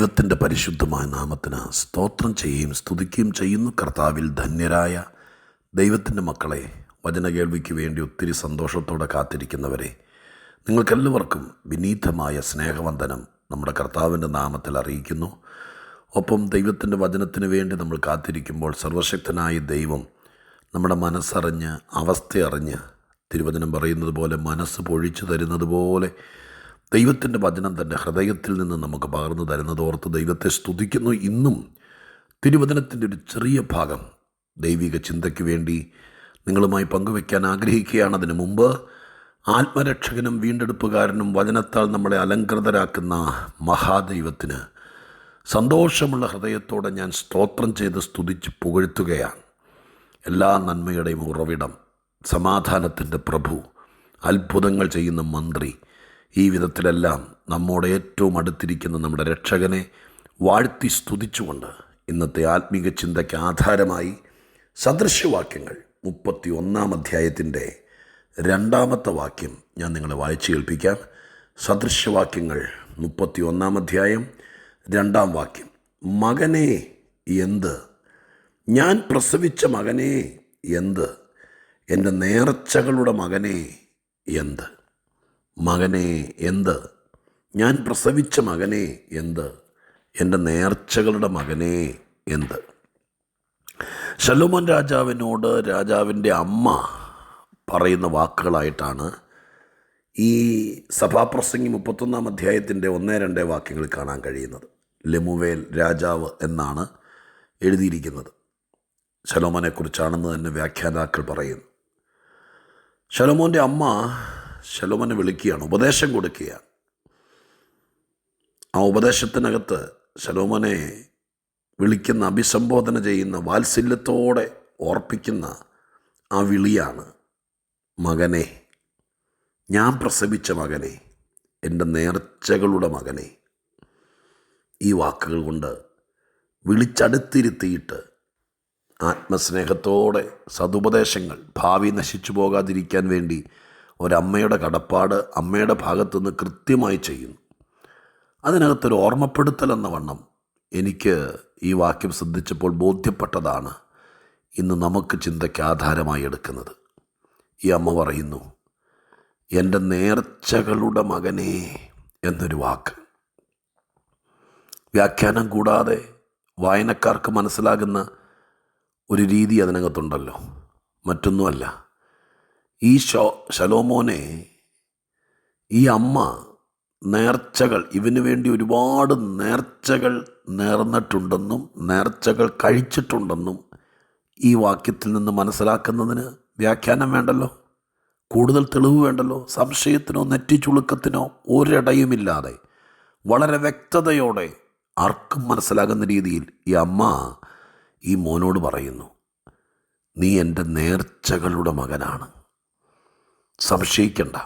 ദൈവത്തിൻ്റെ പരിശുദ്ധമായ നാമത്തിന് സ്തോത്രം ചെയ്യുകയും സ്തുതിക്കുകയും ചെയ്യുന്നു. കർത്താവിൽ ധന്യരായ ദൈവത്തിൻ്റെ മക്കളെ, വചന കേൾവിക്ക് വേണ്ടി ഒത്തിരി സന്തോഷത്തോടെ കാത്തിരിക്കുന്നവരെ, നിങ്ങൾക്കെല്ലാവർക്കും വിനീതമായ സ്നേഹവന്ദനം നമ്മുടെ കർത്താവിൻ്റെ നാമത്തിൽ അറിയിക്കുന്നു. ഒപ്പം ദൈവത്തിൻ്റെ വചനത്തിന് വേണ്ടി നമ്മൾ കാത്തിരിക്കുമ്പോൾ സർവശക്തനായ ദൈവം നമ്മുടെ മനസ്സറിഞ്ഞ് അവസ്ഥയറിഞ്ഞ് തിരുവചനം പറയുന്നത് പോലെ മനസ്സ് പൊഴിച്ചു തരുന്നത് പോലെ ദൈവത്തിൻ്റെ വചനം തൻ്റെ ഹൃദയത്തിൽ നിന്ന് നമുക്ക് പകർന്നു തരുന്നതോർത്ത് ദൈവത്തെ സ്തുതിക്കുന്നു. ഇന്നും തിരുവചനത്തിൻ്റെ ഒരു ചെറിയ ഭാഗം ദൈവിക ചിന്തയ്ക്ക് വേണ്ടി നിങ്ങളുമായി പങ്കുവയ്ക്കാൻ ആഗ്രഹിക്കുകയാണ്. അതിനു മുമ്പ് ആത്മരക്ഷകനും വീണ്ടെടുപ്പുകാരനും വചനത്താൽ നമ്മളെ അലങ്കൃതരാക്കുന്ന മഹാദൈവത്തിന് സന്തോഷമുള്ള ഹൃദയത്തോടെ ഞാൻ സ്തോത്രം ചെയ്ത് സ്തുതിച്ച് പുകഴ്ത്തുകയാണ്. എല്ലാ നന്മയുടെയും ഉറവിടം, സമാധാനത്തിൻ്റെ പ്രഭു, അത്ഭുതങ്ങൾ ചെയ്യുന്ന മന്ത്രി, ഈ വിധത്തിലെല്ലാം നമ്മോട് ഏറ്റവും അടുത്തിരിക്കുന്ന നമ്മുടെ രക്ഷകനെ വാഴ്ത്തി സ്തുതിച്ചുകൊണ്ട് ഇന്നത്തെ ആത്മീക ചിന്തയ്ക്ക് ആധാരമായി സദൃശ്യവാക്യങ്ങൾ 31 അധ്യായത്തിൻ്റെ 2 വാക്യം ഞാൻ നിങ്ങളെ വായിച്ചു കേൾപ്പിക്കാം. സദൃശ്യവാക്യങ്ങൾ 31 അധ്യായം 2 വാക്യം. മകനേ എന്ത്, ഞാൻ പ്രസവിച്ച മകനേ എന്ത്, എൻ്റെ നേർച്ചകളുടെ മകനേ എന്ത്. മകനേ എന്ത്, ഞാൻ പ്രസവിച്ച മകനേ എന്ത്, എൻ്റെ നേർച്ചകളുടെ മകനേ എന്ത്. ശലോമോൻ രാജാവിനോട് രാജാവിൻ്റെ അമ്മ പറയുന്ന വാക്കുകളായിട്ടാണ് ഈ സഭാപ്രസംഗി 31 അധ്യായത്തിൻ്റെ 1-2 വാക്യങ്ങളിൽ കാണാൻ കഴിയുന്നത്. ലെമുവേൽ രാജാവ് എന്നാണ് എഴുതിയിരിക്കുന്നത്. ശലോമോനെക്കുറിച്ചാണെന്ന് തന്നെ വ്യാഖ്യാതാക്കൾ പറയുന്നു. ശലോമോൻ്റെ അമ്മ ശലോമോനെ വിളിക്കുകയാണ്, ഉപദേശം കൊടുക്കുകയാണ്. ആ ഉപദേശത്തിനകത്ത് ശലോമോനെ വിളിക്കുന്ന, അഭിസംബോധന ചെയ്യുന്ന, വാത്സല്യത്തോടെ ഓർപ്പിക്കുന്ന ആ വിളിയാണ് മകനെ, ഞാൻ പ്രസവിച്ച മകനെ, എൻ്റെ നേർച്ചകളുടെ മകനെ. ഈ വാക്കുകൾ കൊണ്ട് വിളിച്ചടുത്തിരുത്തിയിട്ട് ആത്മസ്നേഹത്തോടെ സതുപദേശങ്ങൾ, ഭാവി നശിച്ചു പോകാതിരിക്കാൻ വേണ്ടി ഒരമ്മയുടെ കടപ്പാട് അമ്മയുടെ ഭാഗത്തുനിന്ന് കൃത്യമായി ചെയ്യുന്നു. അതിനകത്തൊരു ഓർമ്മപ്പെടുത്തൽ എന്ന വണ്ണം എനിക്ക് ഈ വാക്യം ശ്രദ്ധിച്ചപ്പോൾ ബോധ്യപ്പെട്ടതാണ് ഇന്ന് നമുക്ക് ചിന്തയ്ക്ക് ആധാരമായി എടുക്കുന്നത്. ഈ അമ്മ പറയുന്നു, എൻ്റെ നേർച്ചകളുടെ മകനേ എന്നൊരു വാക്ക്. വ്യാഖ്യാനം കൂടാതെ വായനക്കാർക്ക് മനസ്സിലാകുന്ന ഒരു രീതി അതിനകത്തുണ്ടല്ലോ. മറ്റൊന്നുമല്ല, ഈ ശലോമോനെ ഈ അമ്മ നേർച്ചകൾ, ഇവന് വേണ്ടി ഒരുപാട് നേർച്ചകൾ നേർന്നിട്ടുണ്ടെന്നും നേർച്ചകൾ കഴിച്ചിട്ടുണ്ടെന്നും ഈ വാക്യത്തിൽ നിന്ന് മനസ്സിലാക്കുന്നതിന് വ്യാഖ്യാനം വേണ്ടല്ലോ, കൂടുതൽ തെളിവ് വേണ്ടല്ലോ. സംശയത്തിനോ നെറ്റിച്ചുളുക്കത്തിനോ ഒരിടയുമില്ലാതെ വളരെ വ്യക്തതയോടെ ആർക്കും മനസ്സിലാകുന്ന രീതിയിൽ ഈ അമ്മ ഈ മോനോട് പറയുന്നു, നീ എൻ്റെ നേർച്ചകളുടെ മകനാണ്. സംശയിക്കണ്ട.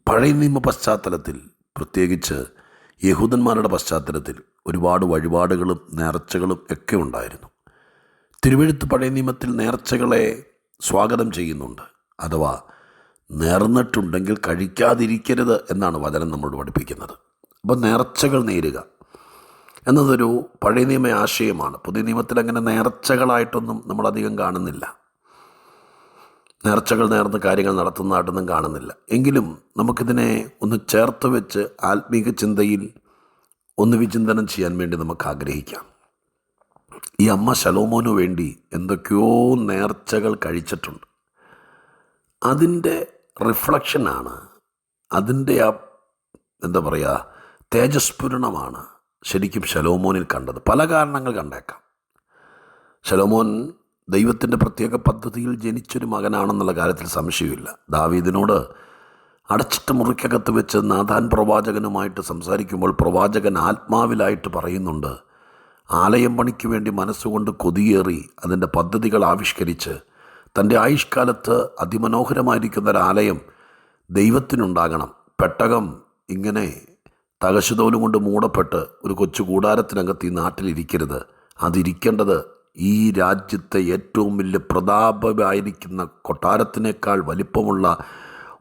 പഴയ നിയമ പശ്ചാത്തലത്തിൽ, പ്രത്യേകിച്ച് യഹൂദന്മാരുടെ പശ്ചാത്തലത്തിൽ ഒരുപാട് വഴിപാടുകളും നേർച്ചകളും ഒക്കെ ഉണ്ടായിരുന്നു. തിരുവെഴുത്ത് പഴയ നിയമത്തിൽ നേർച്ചകളെ സ്വാഗതം ചെയ്യുന്നുണ്ട്. അഥവാ നേർന്നിട്ടുണ്ടെങ്കിൽ കഴിക്കാതിരിക്കരുത് എന്നാണ് വചനം നമ്മളോട് പഠിപ്പിക്കുന്നത്. അപ്പോൾ നേർച്ചകൾ നേരുക എന്നതൊരു പഴയ നിയമ ആശയമാണ്. പുതിയ നിയമത്തിൽ അങ്ങനെ നേർച്ചകളായിട്ടൊന്നും നമ്മളധികം കാണുന്നില്ല. നേർച്ചകൾ നേർന്ന് കാര്യങ്ങൾ നടത്തുന്നതായിട്ടൊന്നും കാണുന്നില്ല. എങ്കിലും നമുക്കിതിനെ ഒന്ന് ചേർത്ത് വെച്ച് ആത്മീക ചിന്തയിൽ ഒന്ന് വിചിന്തനം ചെയ്യാൻ വേണ്ടി നമുക്ക് ആഗ്രഹിക്കാം. ഈ അമ്മ ശലോമോനു വേണ്ടി എന്തൊക്കെയോ നേർച്ചകൾ കഴിച്ചിട്ടുണ്ട്. അതിൻ്റെ റിഫ്ലക്ഷനാണ്, അതിൻ്റെ ആ തേജസ്ഫുരണമാണ് ശരിക്കും ശലോമോനിൽ കണ്ടത്. പല കാരണങ്ങൾ കണ്ടേക്കാം. ശലോമോൻ ദൈവത്തിൻ്റെ പ്രത്യേക പദ്ധതിയിൽ ജനിച്ചൊരു മകനാണെന്നുള്ള കാര്യത്തിൽ സംശയമില്ല. ദാവീദിനോട് അടച്ചിട്ട മുറിക്കകത്ത് വെച്ച് നാഥാൻ പ്രവാചകനുമായിട്ട് സംസാരിക്കുമ്പോൾ പ്രവാചകൻ ആത്മാവിലായിട്ട് പറയുന്നുണ്ട്, ആലയം പണിക്ക് വേണ്ടി മനസ്സുകൊണ്ട് കൊതിയേറി അതിൻ്റെ പദ്ധതികൾ ആവിഷ്കരിച്ച് തൻ്റെ ആയുഷ്കാലത്ത് അതിമനോഹരമായിരിക്കുന്ന ഒരാലയം ദൈവത്തിനുണ്ടാകണം. പെട്ടകം ഇങ്ങനെ തകശുതോലും കൊണ്ട് മൂടപ്പെട്ട് ഒരു കൊച്ചു കൂടാരത്തിനകത്ത് ഈ നാട്ടിലിരിക്കരുത്. അതിരിക്കേണ്ടത് ഈ രാജ്യത്തെ ഏറ്റവും വലിയ പ്രതാപമായിരിക്കുന്ന കൊട്ടാരത്തിനേക്കാൾ വലിപ്പമുള്ള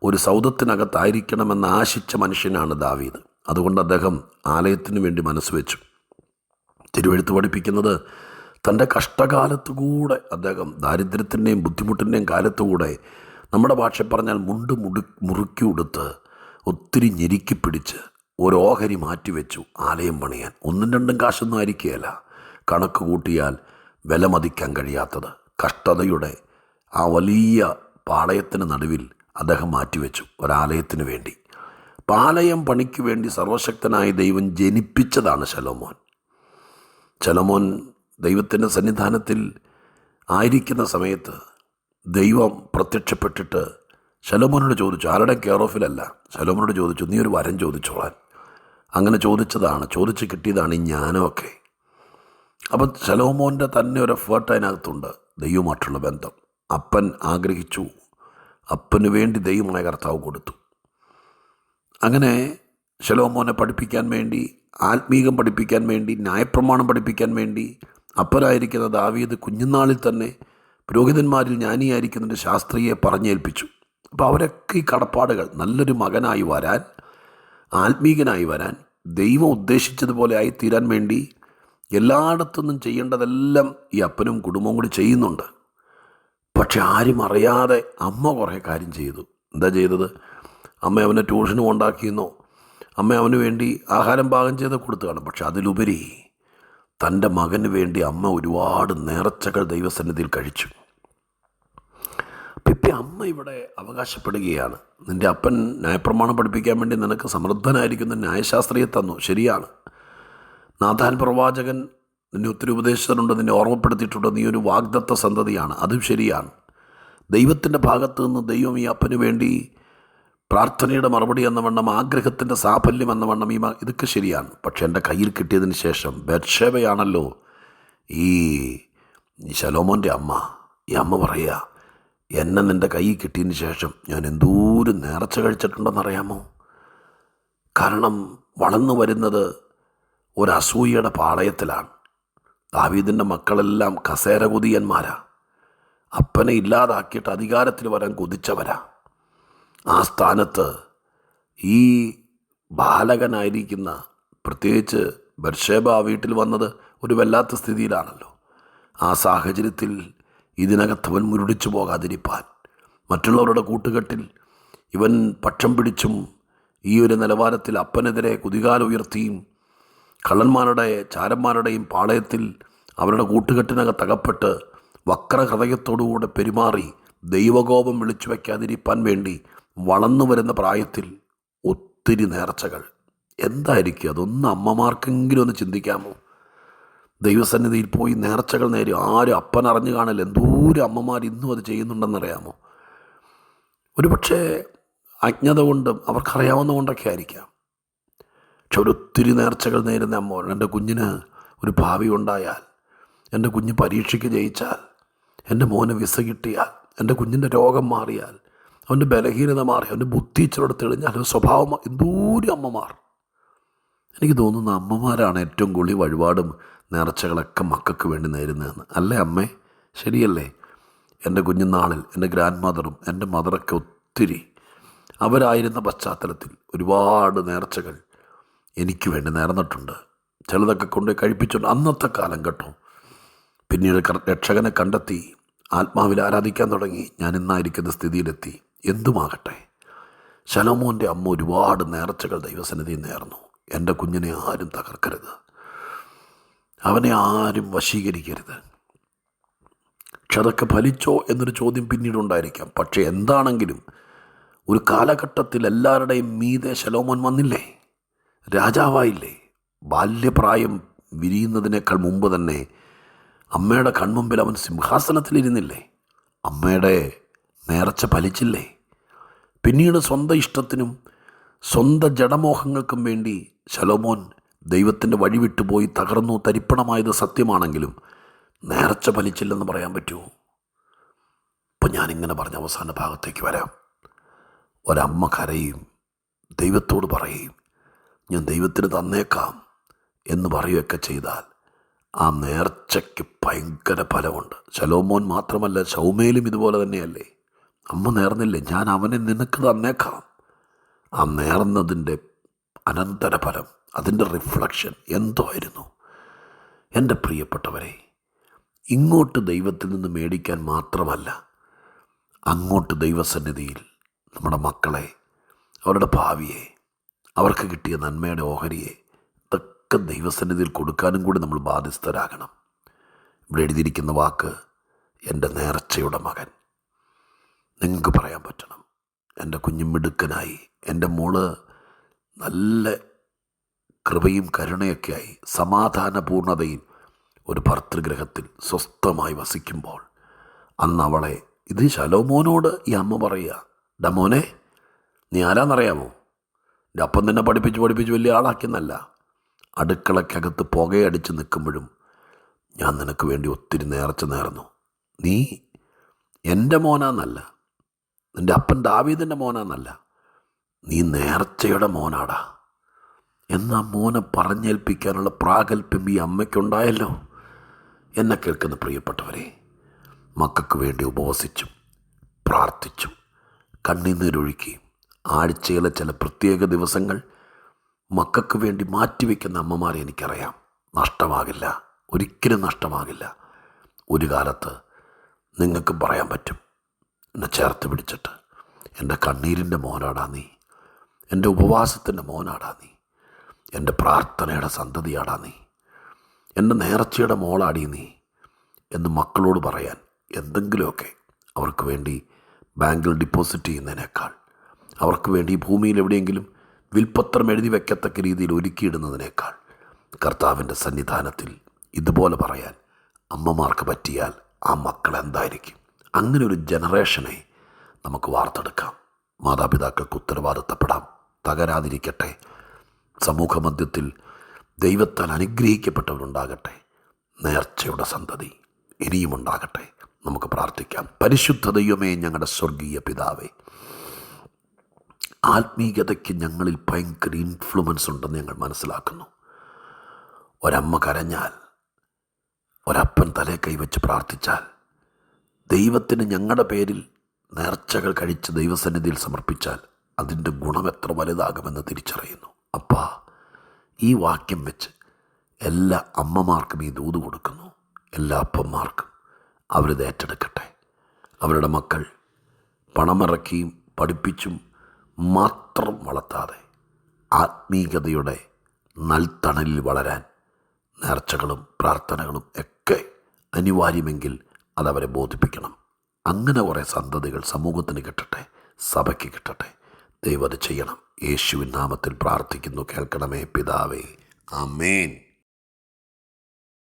ഒരു സൗധത്തിനകത്തായിരിക്കണമെന്ന് ആശിച്ച മനുഷ്യനാണ് ദാവീദ്. അതുകൊണ്ട് അദ്ദേഹം ആലയത്തിന് വേണ്ടി മനസ്സ് വെച്ചു. തിരുവെഴുത്ത് പഠിപ്പിക്കുന്നത് തൻ്റെ കഷ്ടകാലത്തു കൂടെ അദ്ദേഹം ദാരിദ്ര്യത്തിൻ്റെയും ബുദ്ധിമുട്ടിൻ്റെയും കാലത്തുകൂടെ, നമ്മുടെ ഭാഷ പറഞ്ഞാൽ മുറുക്കി ഉടുത്ത് ഒത്തിരി ഞെരുക്കി പിടിച്ച് ഒരു ഓഹരി മാറ്റിവെച്ചു ആലയം പണിയാൻ. 1-2 കാശൊന്നും ആയിരിക്കുകയില്ല, കണക്ക് കൂട്ടിയാൽ വില മതിക്കാൻ കഴിയാത്തത്. കഷ്ടതയുടെ ആ വലിയ പാളയത്തിന് നടുവിൽ അദ്ദേഹം മാറ്റിവെച്ചു ഒരാലയത്തിന് വേണ്ടി. പാളയം പണിക്ക് വേണ്ടി സർവശക്തനായ ദൈവം ജനിപ്പിച്ചതാണ് ശലോമോൻ. ശലോമോൻ ദൈവത്തിൻ്റെ സന്നിധാനത്തിൽ ആയിരിക്കുന്ന സമയത്ത് ദൈവം പ്രത്യക്ഷപ്പെട്ടിട്ട് ശലോമോനോട് ചോദിച്ചു, ആരുടെ കെയർ ഓഫിലല്ല, ശലോമോനോട് ചോദിച്ചു, നീ ഒരു വരം ചോദിച്ചോളാൻ. അങ്ങനെ ചോദിച്ച് കിട്ടിയതാണ് ഈ ജ്ഞാനമൊക്കെ. അപ്പം ശലോമോൻ്റെ തന്നെ ഒരു എഫേർട്ട് അതിനകത്തുണ്ട്, ദൈവമായിട്ടുള്ള ബന്ധം. അപ്പൻ ആഗ്രഹിച്ചു, അപ്പന് വേണ്ടി ദൈവമായ കർത്താവ് കൊടുത്തു. അങ്ങനെ ശലോമോനെ പഠിപ്പിക്കാൻ വേണ്ടി, ആത്മീകം പഠിപ്പിക്കാൻ വേണ്ടി, ന്യായപ്രമാണം പഠിപ്പിക്കാൻ വേണ്ടി അപ്പനായിരിക്കുന്ന ദാവീദ് കുഞ്ഞുനാളിൽ തന്നെ പുരോഹിതന്മാരിൽ ജ്ഞാനിയായിരിക്കുന്നതിൻ്റെ ശാസ്ത്രിയെ പറഞ്ഞേൽപ്പിച്ചു. അപ്പോൾ അവരൊക്കെ ഈ കടപ്പാടുകൾ, നല്ലൊരു മകനായി വരാൻ, ആത്മീകനായി വരാൻ, ദൈവം ഉദ്ദേശിച്ചതുപോലെ ആയിത്തീരാൻ വേണ്ടി എല്ലായിടത്തുനിന്നും ചെയ്യേണ്ടതെല്ലാം ഈ അപ്പനും കുടുംബവും കൂടി ചെയ്യുന്നുണ്ട്. പക്ഷെ ആരും അറിയാതെ അമ്മ കുറേ കാര്യം ചെയ്തു. എന്താ ചെയ്തത്? അമ്മ അവനെ ട്യൂഷന് കൊണ്ടാക്കിയെന്നോ, അമ്മ അവന് വേണ്ടി ആഹാരം പാകം ചെയ്ത് കൊടുത്തു കാണും. പക്ഷെ അതിലുപരി തൻ്റെ മകന് വേണ്ടി അമ്മ ഒരുപാട് നേർച്ചകൾ ദൈവസന്നിധിയിൽ കഴിച്ചു. ഇപ്പം അമ്മ ഇവിടെ അവകാശപ്പെടുകയാണ്, നിൻ്റെ അപ്പൻ ന്യായപ്രമാണം പഠിപ്പിക്കാൻ വേണ്ടി നിനക്ക് സമൃദ്ധനായിരിക്കുന്ന ന്യായശാസ്ത്രിയെ തന്നു. ശരിയാണ്. നാഥാൻ പ്രവാചകൻ നിന്നെ ഒത്തിരി ഉപദേശിച്ചിട്ടുണ്ട്, നിന്നെ ഓർമ്മപ്പെടുത്തിയിട്ടുണ്ട്, നീ ഒരു വാഗ്ദത്ത സന്തതിയാണ്. അതും ശരിയാണ്. ദൈവത്തിൻ്റെ ഭാഗത്തു നിന്ന് ദൈവം ഈ അപ്പന് വേണ്ടി പ്രാർത്ഥനയുടെ മറുപടി എന്ന വണ്ണം, ആഗ്രഹത്തിൻ്റെ സാഫല്യം എന്ന വണ്ണം ഇതൊക്കെ ശരിയാണ്. പക്ഷെ എൻ്റെ കയ്യിൽ കിട്ടിയതിന് ശേഷം ബത്ശേബയാണല്ലോ ഈ ശലോമോൻ്റെ അമ്മ. ഈ അമ്മ പറയുക, എന്നെ നിൻ്റെ കയ്യിൽ കിട്ടിയതിന് ശേഷം ഞാൻ എന്തോരം നേർച്ച കഴിച്ചിട്ടുണ്ടെന്നറിയാമോ? കാരണം വളർന്നു വരുന്നത് ഒരസൂയയുടെ പാളയത്തിലാണ്. ദാവീദിൻ്റെ മക്കളെല്ലാം കസേരകുതിയന്മാരാ, അപ്പനെ ഇല്ലാതാക്കിയിട്ട് അധികാരത്തിൽ വരാൻ കൊതിച്ചവരാ. ആ സ്ഥാനത്ത് ഈ ബാലകനായിരിക്കുന്ന, പ്രത്യേകിച്ച് ബത്ശേബ വീട്ടിൽ വന്നത് ഒരു വല്ലാത്ത സ്ഥിതിയിലാണല്ലോ. ആ സാഹചര്യത്തിൽ ഇതിനകത്തവൻ മുരടിച്ചു പോകാതിരിപ്പാൻ, മറ്റുള്ളവരുടെ കൂട്ടുകെട്ടിൽ ഇവൻ പക്ഷം പിടിച്ചും ഈ ഒരു നിലവാരത്തിൽ അപ്പനെതിരെ കുതികാലുയർത്തിയും കള്ളന്മാരുടെ ചാരന്മാരുടെയും പാളയത്തിൽ അവരുടെ കൂട്ടുകെട്ടിനകത്തകപ്പെട്ട് വക്രഹൃദയത്തോടുകൂടെ പെരുമാറി ദൈവകോപം വിളിച്ചു വയ്ക്കാതിരിപ്പാൻ വേണ്ടി വളർന്നു വരുന്ന പ്രായത്തിൽ ഒത്തിരി നേർച്ചകൾ. എന്തായിരിക്കും അതൊന്ന് അമ്മമാർക്കെങ്കിലും ഒന്ന് ചിന്തിക്കാമോ? ദൈവസന്നിധിയിൽ പോയി നേർച്ചകൾ നേരി ആരും അപ്പൻ അറിഞ്ഞു കാണില്ല. എന്തോരം അമ്മമാർ ഇന്നും അത് ചെയ്യുന്നുണ്ടെന്നറിയാമോ? ഒരുപക്ഷെ അജ്ഞത കൊണ്ടും അവർക്കറിയാവുന്ന കൊണ്ടൊക്കെ ആയിരിക്കാം. പക്ഷെ ഒരൊത്തിരി നേർച്ചകൾ നേരുന്ന അമ്മ, എൻ്റെ കുഞ്ഞിന് ഒരു ഭാവി ഉണ്ടായാൽ, എൻ്റെ കുഞ്ഞ് പരീക്ഷയ്ക്ക് ജയിച്ചാൽ, എൻ്റെ മോന് വിസ കിട്ടിയാൽ, എൻ്റെ കുഞ്ഞിൻ്റെ രോഗം മാറിയാൽ, അവൻ്റെ ബലഹീനത മാറി, അവൻ്റെ ബുദ്ധി ഇച്ചിരി തെളിഞ്ഞാൽ, അവൻ്റെ സ്വഭാവം, എന്തോരം അമ്മമാർ. എനിക്ക് തോന്നുന്ന അമ്മമാരാണ് ഏറ്റവും കൂടുതൽ വഴിപാടും നേർച്ചകളൊക്കെ മക്കൾക്ക് വേണ്ടി നേരുന്നതെന്ന്. അല്ലേ അമ്മേ? ശരിയല്ലേ? എൻ്റെ കുഞ്ഞുനാളിൽ എൻ്റെ ഗ്രാൻഡ് മദറും എൻ്റെ മദറൊക്കെ ഒത്തിരി അവരായിരുന്ന പശ്ചാത്തലത്തിൽ ഒരുപാട് നേർച്ചകൾ എനിക്ക് വേണ്ടി നേർന്നിട്ടുണ്ട്. ചിലതൊക്കെ കൊണ്ട് കഴിപ്പിച്ചുകൊണ്ട് അന്നത്തെ കാലം കേട്ടോ. പിന്നീട് രക്ഷകനെ കണ്ടെത്തി ആത്മാവിൽ ആരാധിക്കാൻ തുടങ്ങി. ഞാൻ ഇന്നായിരിക്കുന്ന സ്ഥിതിയിലെത്തി. എന്തുമാകട്ടെ, ശലോമോൻ്റെ അമ്മ ഒരുപാട് നേർച്ചകൾ ദൈവസന്നിധിയിൽ നേർന്നു. എൻ്റെ കുഞ്ഞിനെ ആരും തകർക്കരുത്, അവനെ ആരും വശീകരിക്കരുത്. പക്ഷെ അതൊക്കെ ഫലിച്ചോ എന്നൊരു ചോദ്യം പിന്നീടുണ്ടായിരിക്കാം. പക്ഷേ എന്താണെങ്കിലും ഒരു കാലഘട്ടത്തിൽ എല്ലാവരുടെയും മീതെ ശലോമോൻ വന്നില്ലേ? രാജാവായില്ലേ? ബാല്യപ്രായം വിരിയുന്നതിനേക്കാൾ മുമ്പ് തന്നെ അമ്മയുടെ കൺമുമ്പിൽ അവൻ സിംഹാസനത്തിലിരുന്നില്ലേ? അമ്മയുടെ നേർച്ച ഫലിച്ചില്ലേ? പിന്നീട് സ്വന്തം ഇഷ്ടത്തിനും സ്വന്തം ജഡമോഹങ്ങൾക്കും വേണ്ടി ശലോമോൻ ദൈവത്തിൻ്റെ വഴി വിട്ടുപോയി തകർന്നു തരിപ്പണമായത് സത്യമാണെങ്കിലും നേർച്ച ഫലിച്ചില്ലെന്ന് പറയാൻ പറ്റുമോ? ഇപ്പം ഞാനിങ്ങനെ പറഞ്ഞ അവസാന ഭാഗത്തേക്ക് വരാം. ഒരമ്മ കരയും, ദൈവത്തോട് പറയും, ഞാൻ ദൈവത്തിന് തന്നേക്കാം എന്ന് പറയുകയൊക്കെ ചെയ്താൽ ആ നേർച്ചയ്ക്ക് ഭയങ്കര ഫലമുണ്ട്. ശലോമോൻ മാത്രമല്ല, ശൗമേലും ഇതുപോലെ തന്നെയല്ലേ? അമ്മ നേർന്നില്ലേ, ഞാൻ അവനെ നിനക്ക് തന്നേക്കാം. ആ നേർന്നതിൻ്റെ അനന്തരഫലം, അതിൻ്റെ റിഫ്ലക്ഷൻ എന്തോ ആയിരുന്നു. എൻ്റെ പ്രിയപ്പെട്ടവരെ, ഇങ്ങോട്ട് ദൈവത്തിൽ നിന്ന് മേടിക്കാൻ മാത്രമല്ല, അങ്ങോട്ട് ദൈവസന്നിധിയിൽ നമ്മുടെ മക്കളെ, അവരുടെ ഭാവിയെ, അവർക്ക് കിട്ടിയ നന്മയുടെ ഓഹരിയെ ഇതൊക്കെ ദൈവസന്നിധിയിൽ കൊടുക്കാനും കൂടി നമ്മൾ ബാധ്യസ്ഥരാകണം. ഇവിടെ എഴുതിയിരിക്കുന്ന വാക്ക് എൻ്റെ നേർച്ചയുടെ മകൻ. നിങ്ങൾക്ക് പറയാൻ പറ്റണം, എൻ്റെ കുഞ്ഞു മിടുക്കനായി, എൻ്റെ മോള് നല്ല കൃപയും കരുണയൊക്കെയായി സമാധാനപൂർണതയിൽ ഒരു ഭർതൃഗ്രഹത്തിൽ സ്വസ്ഥമായി വസിക്കുമ്പോൾ അന്ന് അവളെ, ഇത് ശലോമോനോട് ഈ അമ്മ പറയുക, ഡാ മോനെ, നീ ആരാന്നറിയാമോ? എൻ്റെ അപ്പം തന്നെ പഠിപ്പിച്ച് വലിയ ആളാക്കിയെന്നല്ല. അടുക്കളയ്ക്കകത്ത് പുകയടിച്ച് നിൽക്കുമ്പോഴും ഞാൻ നിനക്ക് വേണ്ടി ഒത്തിരി നേർച്ച നേർന്നു. നീ എൻ്റെ മോനാന്നല്ല, നിൻ്റെ അപ്പൻ ദാവീദിൻ്റെ മോനാന്നല്ല, നീ നേർച്ചയുടെ മോനാടാ എന്നാ മോനെ പറഞ്ഞേൽപ്പിക്കാനുള്ള പ്രാഗൽഭ്യം ഈ അമ്മയ്ക്കുണ്ടായല്ലോ. എന്നെ കേൾക്കുന്ന പ്രിയപ്പെട്ടവരെ, മക്കൾക്ക് വേണ്ടി ഉപവസിച്ചും പ്രാർത്ഥിച്ചും കണ്ണീരൊഴുക്കിയും ആഴ്ചയിലെ ചില പ്രത്യേക ദിവസങ്ങൾ മക്കൾക്ക് വേണ്ടി മാറ്റിവെക്കുന്ന അമ്മമാരെ എനിക്കറിയാം. നഷ്ടമാകില്ല, ഒരിക്കലും നഷ്ടമാകില്ല. ഒരു കാലത്ത് നിങ്ങൾക്കും പറയാൻ പറ്റും, എന്നെ ചേർത്ത് പിടിച്ചിട്ട്, എൻ്റെ കണ്ണീരിൻ്റെ മോനാടാ നീ, എൻ്റെ ഉപവാസത്തിൻ്റെ മോനാടാ നീ, എൻ്റെ പ്രാർത്ഥനയുടെ സന്തതിയാടാ നീ, എൻ്റെ നേർച്ചയുടെ മോളാടി നീ എന്ന് മക്കളോട് പറയാൻ എന്തെങ്കിലുമൊക്കെ അവർക്ക് വേണ്ടി ബാങ്കിൽ ഡിപ്പോസിറ്റ് ചെയ്യുന്നതിനേക്കാൾ, അവർക്ക് വേണ്ടി ഭൂമിയിൽ എവിടെയെങ്കിലും വിൽപ്പത്രം എഴുതി വയ്ക്കത്തക്ക രീതിയിൽ ഒരുക്കിയിടുന്നതിനേക്കാൾ കർത്താവിൻ്റെ സന്നിധാനത്തിൽ ഇതുപോലെ പറയാൻ അമ്മമാർക്ക് പറ്റിയാൽ ആ മക്കൾ എന്തായിരിക്കും? അങ്ങനെ ഒരു ജനറേഷനെ നമുക്ക് വാർത്തെടുക്കാം. മാതാപിതാക്കൾക്ക് ഉത്തരവാദിത്തപ്പെടാം. തകരാതിരിക്കട്ടെ. സമൂഹമധ്യത്തിൽ ദൈവത്താൽ അനുഗ്രഹിക്കപ്പെട്ടവരുണ്ടാകട്ടെ. നേർച്ചയുടെ സന്തതി ഇനിയുമുണ്ടാകട്ടെ. നമുക്ക് പ്രാർത്ഥിക്കാം. പരിശുദ്ധ ദൈവമേ, ഞങ്ങളുടെ സ്വർഗീയ പിതാവേ, ആത്മീയതയ്ക്ക് ഞങ്ങളിൽ ഭയങ്കര ഇൻഫ്ലുവൻസ് ഉണ്ടെന്ന് ഞങ്ങൾ മനസ്സിലാക്കുന്നു. ഒരമ്മ കരഞ്ഞാൽ, ഒരപ്പൻ തലേ കൈവച്ച് പ്രാർത്ഥിച്ചാൽ, ദൈവത്തിന് ഞങ്ങളുടെ പേരിൽ നേർച്ചകൾ കഴിച്ച് ദൈവസന്നിധിയിൽ സമർപ്പിച്ചാൽ അതിൻ്റെ ഗുണം എത്ര വലുതാകുമെന്ന് തിരിച്ചറിയുന്നു. അപ്പാ, ഈ വാക്യം വെച്ച് എല്ലാ അമ്മമാർക്കും ഈ ദൂത് കൊടുക്കുന്നു. എല്ലാ അപ്പന്മാർക്കും അവരിത് ഏറ്റെടുക്കട്ടെ. അവരുടെ മക്കൾ പണമിറക്കിയും പഠിപ്പിച്ചും മാത്രം വളർത്താതെ ആത്മീയതയുടെ നൽത്തണലിൽ വളരാൻ നേർച്ചകളും പ്രാർത്ഥനകളും ഒക്കെ അനിവാര്യമെങ്കിൽ അതവരെ ബോധിപ്പിക്കണം. അങ്ങനെ കുറേ സന്തതികൾ സമൂഹത്തിന് കിട്ടട്ടെ, സഭയ്ക്ക് കിട്ടട്ടെ. ദൈവം അത് ചെയ്യണം. യേശുവിൻ നാമത്തിൽ പ്രാർത്ഥിക്കുന്നു. കേൾക്കണമേ പിതാവേ. ആമേൻ.